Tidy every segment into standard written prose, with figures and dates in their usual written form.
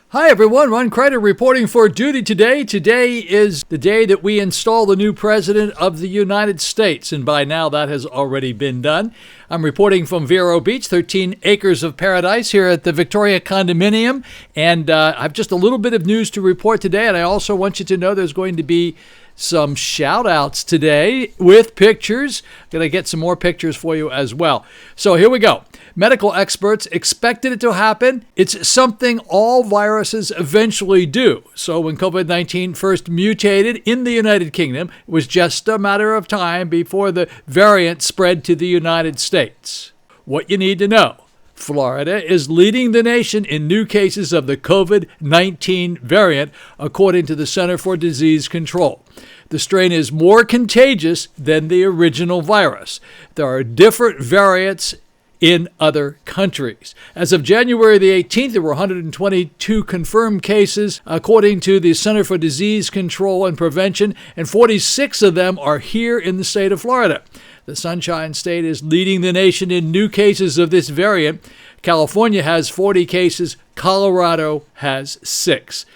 Hi everyone, Ron Crider reporting for duty today. Today is the day that we install the new President of the United States, and by now that has already been done. I'm reporting from Vero Beach, 13 acres of paradise here at the Victoria Condominium, and I have just a little bit of news to report today, and I also want you to know there's going to be some shout outs today with pictures. Going to get some more pictures for you as well. So here we go. Medical experts expected it to happen. It's something all viruses eventually do. So when COVID-19 first mutated in the United Kingdom, it was just a matter of time before the variant spread to the United States. What you need to know. Florida is leading the nation in new cases of the COVID-19 variant, according to the Center for Disease Control. The strain is more contagious than the original virus. There are different variants in other countries. As of January the 18th, there were 122 confirmed cases, according to the Center for Disease Control and Prevention, and 46 of them are here in the state of Florida. The Sunshine State is leading the nation in new cases of this variant. California has 40 cases. Colorado has 6.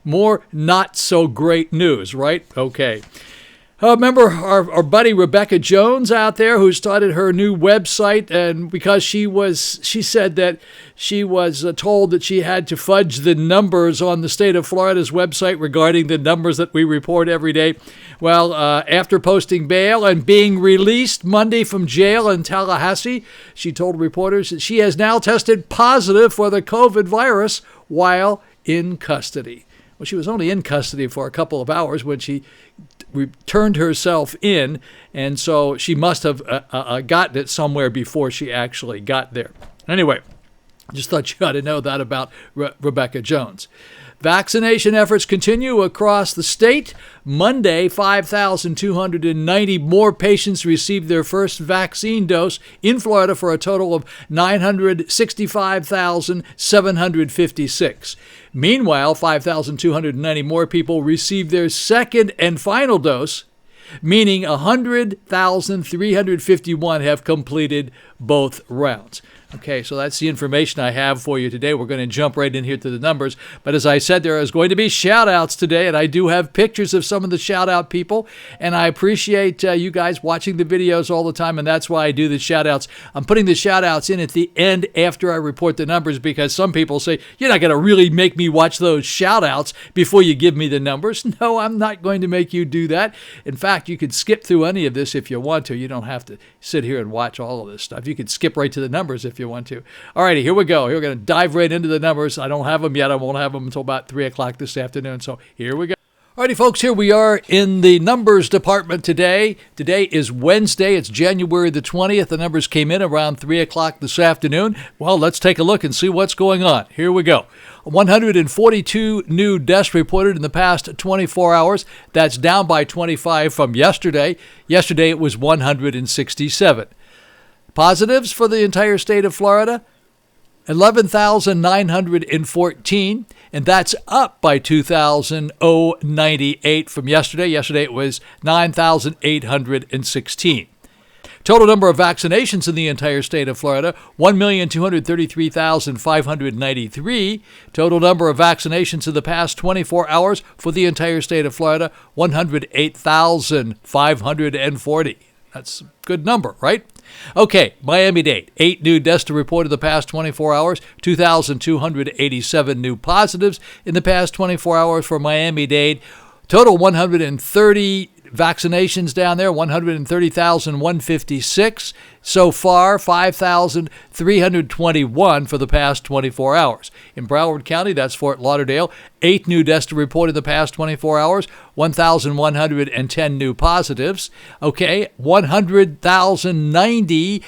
More not so great news, right? Okay. Remember our buddy Rebecca Jones out there who started her new website, and because she said that she was told that she had to fudge the numbers on the state of Florida's website regarding the numbers that we report every day. Well, after posting bail and being released Monday from jail in Tallahassee, she told reporters that she has now tested positive for the COVID virus while in custody. Well, she was only in custody for a couple of hours when she turned herself in, and so she must have gotten it somewhere before she actually got there. Anyway, just thought you ought to know that about Rebecca Jones. Vaccination efforts continue across the state. Monday, 5,290 more patients received their first vaccine dose in Florida for a total of 965,756. Meanwhile, 5,290 more people received their second and final dose, meaning 100,351 have completed both rounds. Okay, so that's the information I have for you today. We're going to jump right in here to the numbers. But as I said, there is going to be shout-outs today, and I do have pictures of some of the shout-out people. And I appreciate you guys watching the videos all the time, and that's why I do the shout-outs. I'm putting the shout-outs in at the end after I report the numbers, because some people say, you're not going to really make me watch those shout-outs before you give me the numbers. No, I'm not going to make you do that. In fact, you could skip through any of this if you want to. You don't have to sit here and watch all of this stuff. You could skip right to the numbers if you want to. All righty, here we go. We're going to dive right into the numbers. I don't have them yet. I won't have them until about 3 o'clock this afternoon. So here we go. All righty, folks, here we are in the numbers department today. Today is Wednesday. It's January the 20th. The numbers came in around 3 o'clock this afternoon. Well, let's take a look and see what's going on. Here we go. 142 new deaths reported in the past 24 hours. That's down by 25 from yesterday. Yesterday it was 167. Positives for the entire state of Florida, 11,914, and that's up by 2,098 from yesterday. Yesterday it was 9,816. Total number of vaccinations in the entire state of Florida, 1,233,593. Total number of vaccinations in the past 24 hours for the entire state of Florida, 108,540. That's a good number, right? Okay, Miami-Dade, 8 new deaths to report in the past 24 hours, 2,287 new positives in the past 24 hours for Miami-Dade. Total 130 vaccinations down there, 130,156. So far, 5,321 for the past 24 hours. In Broward County, that's Fort Lauderdale, 8 new deaths to report in the past 24 hours, 1,110 new positives. Okay, 100,090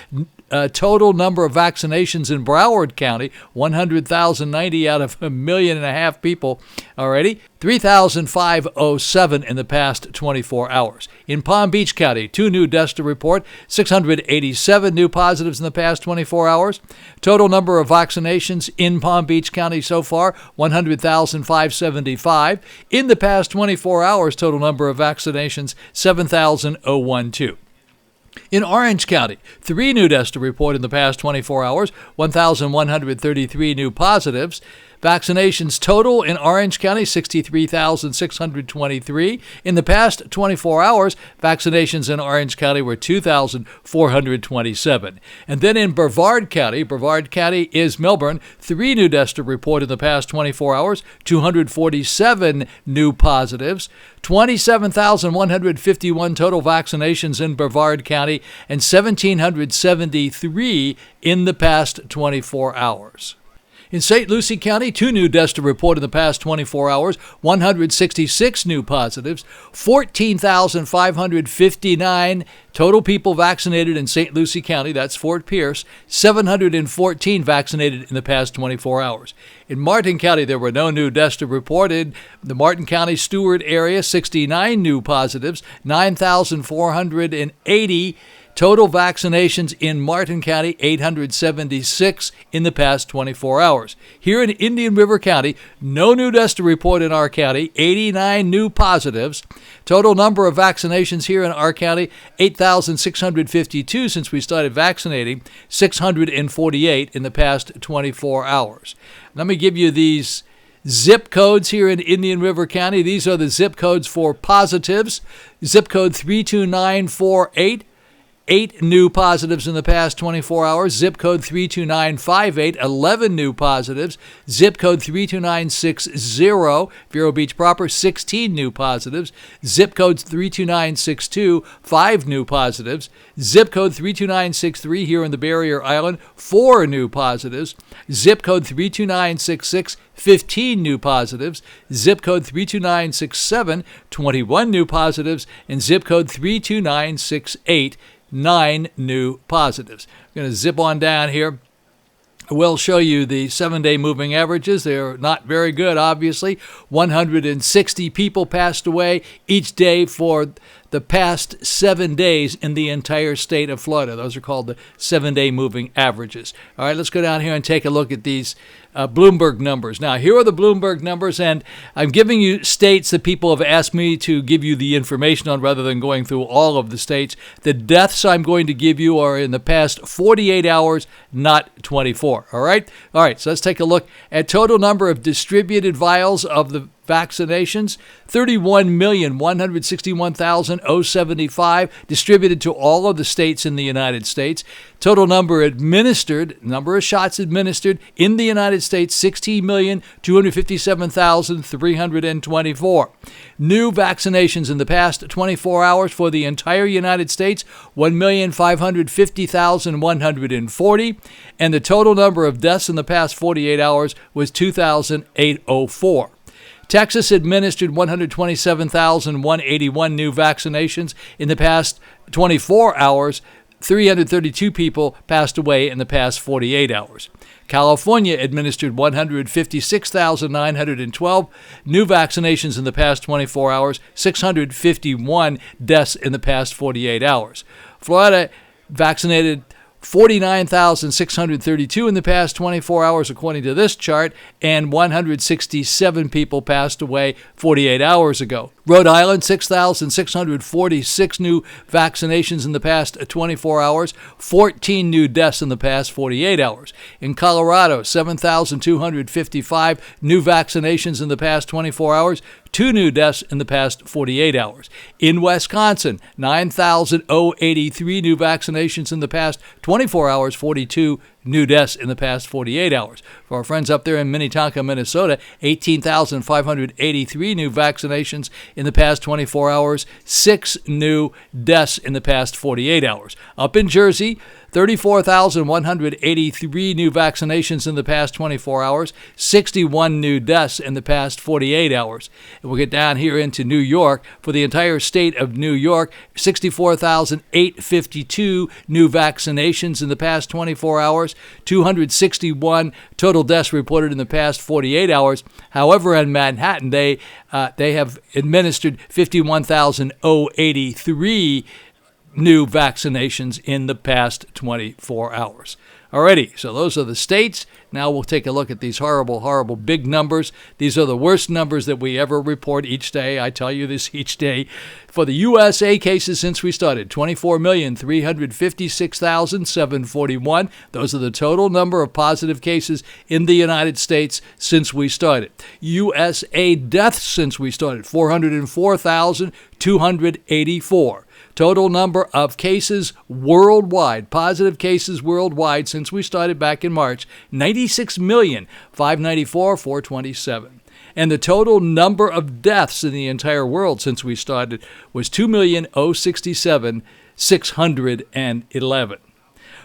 total number of vaccinations in Broward County, 100,090 out of 1.5 million people already. 3,507 in the past 24 hours. In Palm Beach County, 2 new deaths to report, 687 new positives in the past 24 hours. Total number of vaccinations in Palm Beach County so far, 100,575. In the past 24 hours, total number of vaccinations, 7,012. In Orange County, 3 new deaths to report in the past 24 hours, 1,133 new positives. Vaccinations total in Orange County, 63,623. In the past 24 hours, vaccinations in Orange County were 2,427. And then in Brevard County is Melbourne, 3 new deaths to report in the past 24 hours, 247 new positives, 27,151 total vaccinations in Brevard County, and 1,773 in the past 24 hours. In St. Lucie County, 2 new deaths to report in the past 24 hours, 166 new positives, 14,559 total people vaccinated in St. Lucie County, that's Fort Pierce, 714 vaccinated in the past 24 hours. In Martin County, there were no new deaths to report. In the Martin County Stewart area, 69 new positives, 9,480 total vaccinations in Martin County, 876 in the past 24 hours. Here in Indian River County, no new deaths to report in our county, 89 new positives. Total number of vaccinations here in our county, 8,652 since we started vaccinating, 648 in the past 24 hours. Let me give you these zip codes here in Indian River County. These are the zip codes for positives. Zip code 32948. 8 new positives in the past 24 hours. Zip code 32958, 11 new positives. Zip code 32960, Vero Beach proper, 16 new positives. Zip code 32962, 5 new positives. Zip code 32963 here in the Barrier Island, 4 new positives. Zip code 32966, 15 new positives. Zip code 32967, 21 new positives. And zip code 32968, 9 new positives. I'm going to zip on down here. We'll show you the 7-day moving averages. They're not very good, obviously. 160 people passed away each day for the past 7 days in the entire state of Florida. Those are called the 7-day moving averages. All right, let's go down here and take a look at these Bloomberg numbers. Now, here are the Bloomberg numbers, and I'm giving you states that people have asked me to give you the information on rather than going through all of the states. The deaths I'm going to give you are in the past 48 hours, not 24. All right? All right, so let's take a look at total number of distributed vials of the vaccinations, 31,161,075 distributed to all of the states in the United States. Total number administered, number of shots administered in the United States, 16,257,324. New vaccinations in the past 24 hours for the entire United States, 1,550,140. And the total number of deaths in the past 48 hours was 2,804. Texas administered 127,181 new vaccinations in the past 24 hours. 332 people passed away in the past 48 hours. California administered 156,912 new vaccinations in the past 24 hours, 651 deaths in the past 48 hours. Florida vaccinated 49,632 in the past 24 hours, according to this chart, and 167 people passed away 48 hours ago. Rhode Island, 6,646 new vaccinations in the past 24 hours, 14 new deaths in the past 48 hours. In Colorado, 7,255 new vaccinations in the past 24 hours, 2 new deaths in the past 48 hours. In Wisconsin, 9,083 new vaccinations in the past 24 hours, 42 new deaths in the past 48 hours. For our friends up there in Minnetonka, Minnesota, 18,583 new vaccinations in the past 24 hours, 6 new deaths in the past 48 hours. Up in Jersey, 34,183 new vaccinations in the past 24 hours, 61 new deaths in the past 48 hours. And we'll get down here into New York. For the entire state of New York, 64,852 new vaccinations in the past 24 hours, 261 total deaths reported in the past 48 hours. However, in Manhattan, they have administered 51,083 new vaccinations in the past 24 hours. Alrighty, so those are the states. Now we'll take a look at these horrible, horrible big numbers. These are the worst numbers that we ever report each day. I tell you this each day. For the USA cases since we started, 24,356,741. Those are the total number of positive cases in the United States since we started. USA deaths since we started, 404,284. Total number of cases worldwide, positive cases worldwide since we started back in March, 96,594,427. And the total number of deaths in the entire world since we started was 2,067,611.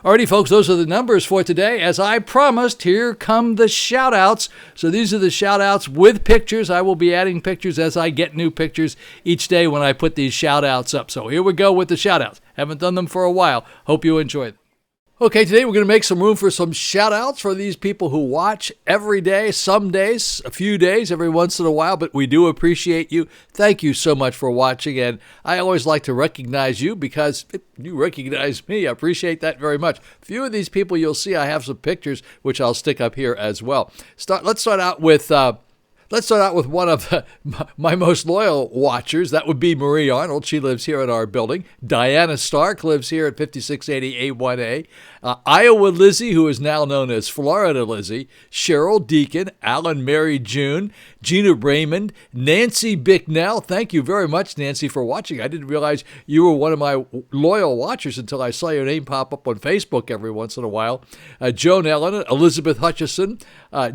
Alrighty, folks, those are the numbers for today. As I promised, here come the shout-outs. So these are the shout-outs with pictures. I will be adding pictures as I get new pictures each day when I put these shout-outs up. So here we go with the shout-outs. Haven't done them for a while. Hope you enjoy them. Okay, today we're going to make some room for some shout-outs for these people who watch every day, some days, a few days, every once in a while, but we do appreciate you. Thank you so much for watching, and I always like to recognize you because you recognize me. I appreciate that very much. A few of these people you'll see I have some pictures, which I'll stick up here as well. Let's start out with one of my most loyal watchers. That would be Marie Arnold. She lives here in our building. Diana Stark lives here at 5680 A1A. Iowa Lizzie, who is now known as Florida Lizzie. Cheryl Deacon, Alan Mary June, Gina Raymond, Nancy Bicknell. Thank you very much, Nancy, for watching. I didn't realize you were one of my loyal watchers until I saw your name pop up on Facebook every once in a while. Joan Ellen, Elizabeth Hutchison,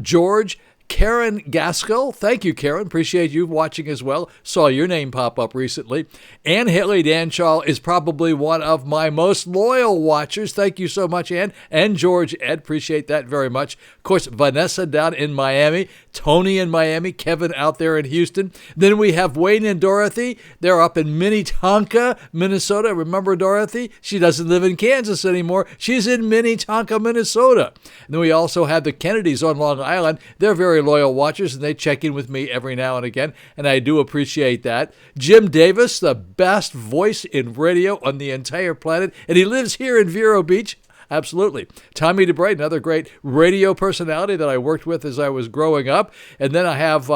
George, Karen Gaskell. Thank you, Karen. Appreciate you watching as well. Saw your name pop up recently. Ann Haley Danchall is probably one of my most loyal watchers. Thank you so much, Ann. And George Ed. Appreciate that very much. Of course, Vanessa down in Miami. Tony in Miami. Kevin out there in Houston. Then we have Wayne and Dorothy. They're up in Minnetonka, Minnesota. Remember Dorothy? She doesn't live in Kansas anymore. She's in Minnetonka, Minnesota. And then we also have the Kennedys on Long Island. They're very loyal watchers, and they check in with me every now and again, and I do appreciate that. Jim Davis, the best voice in radio on the entire planet, and he lives here in Vero Beach. Absolutely. Tommy DeBray, another great radio personality that I worked with as I was growing up. And then I have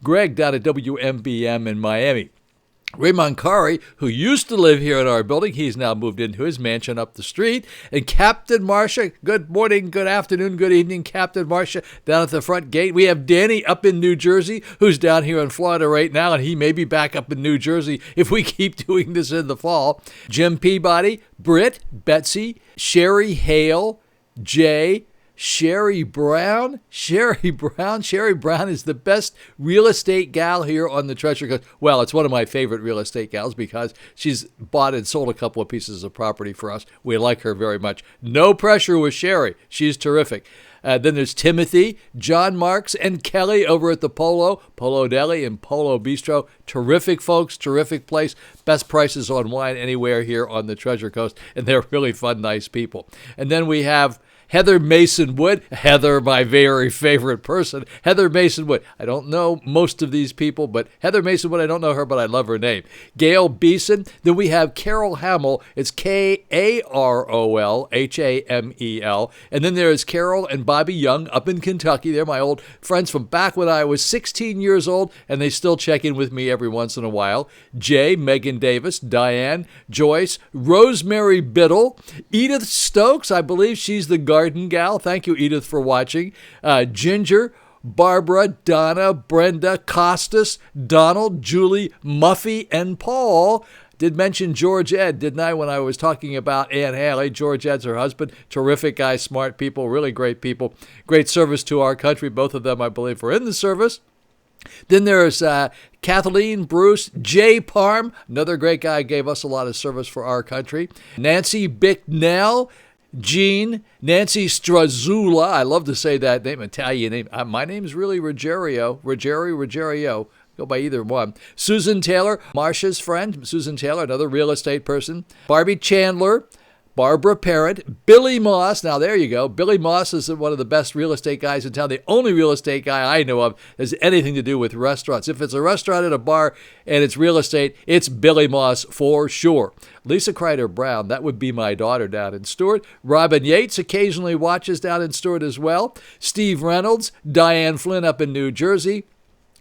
Greg down at WMBM in Miami. Raymond Kari, who used to live here in our building, he's now moved into his mansion up the street. And Captain Marcia, good morning, good afternoon, good evening, Captain Marcia, down at the front gate. We have Danny up in New Jersey, who's down here in Florida right now, and he may be back up in New Jersey if we keep doing this in the fall. Jim Peabody, Britt, Betsy, Sherry Hale, Jay, Sherry Brown is the best real estate gal here on the Treasure Coast. Well, it's one of my favorite real estate gals because she's bought and sold a couple of pieces of property for us. We like her very much. No pressure with Sherry. She's terrific. Then there's Timothy, John Marks, and Kelly over at the Polo Deli and Polo Bistro. Terrific folks, terrific place. Best prices on wine anywhere here on the Treasure Coast, and they're really fun, nice people. And then we have Heather Mason Wood. Heather, my very favorite person. Heather Mason Wood. I don't know most of these people, but Heather Mason Wood, I don't know her, but I love her name. Gail Beeson. Then we have Carol Hamill. It's Karolhamel. And then there's Carol and Bobby Young up in Kentucky. They're my old friends from back when I was 16 years old, and they still check in with me every once in a while. Jay, Megan Davis, Diane, Joyce, Rosemary Biddle, Edith Stokes. I believe she's the garden gal. Thank you, Edith, for watching. Ginger, Barbara, Donna, Brenda, Costas, Donald, Julie, Muffy, and Paul. Did mention George Ed, didn't I, when I was talking about Ann Haley? George Ed's her husband. Terrific guy, smart people, really great people. Great service to our country. Both of them, I believe, were in the service. Then there's Kathleen Bruce, Jay Parm, another great guy, gave us a lot of service for our country. Nancy Bicknell, Jean, Nancy Strazula, I love to say that name, Italian name. My name is really Ruggiero, go by either one. Susan Taylor, Marcia's friend, Susan Taylor, another real estate person. Barbie Chandler, Barbara Parrott, Billy Moss. Now, there you go. Billy Moss is one of the best real estate guys in town. The only real estate guy I know of has anything to do with restaurants. If it's a restaurant and a bar and it's real estate, it's Billy Moss for sure. Lisa Crider Brown, that would be my daughter down in Stewart. Robin Yates occasionally watches down in Stewart as well. Steve Reynolds, Diane Flynn up in New Jersey.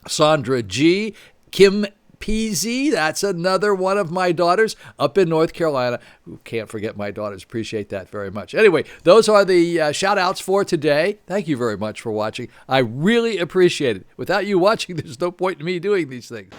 Sandra G., Kim Peasy, that's another one of my daughters up in North Carolina. Can't forget my daughters. Appreciate that very much. Anyway, those are the shout outs for today. Thank you very much for watching. I really appreciate it. Without you watching, there's no point in me doing these things.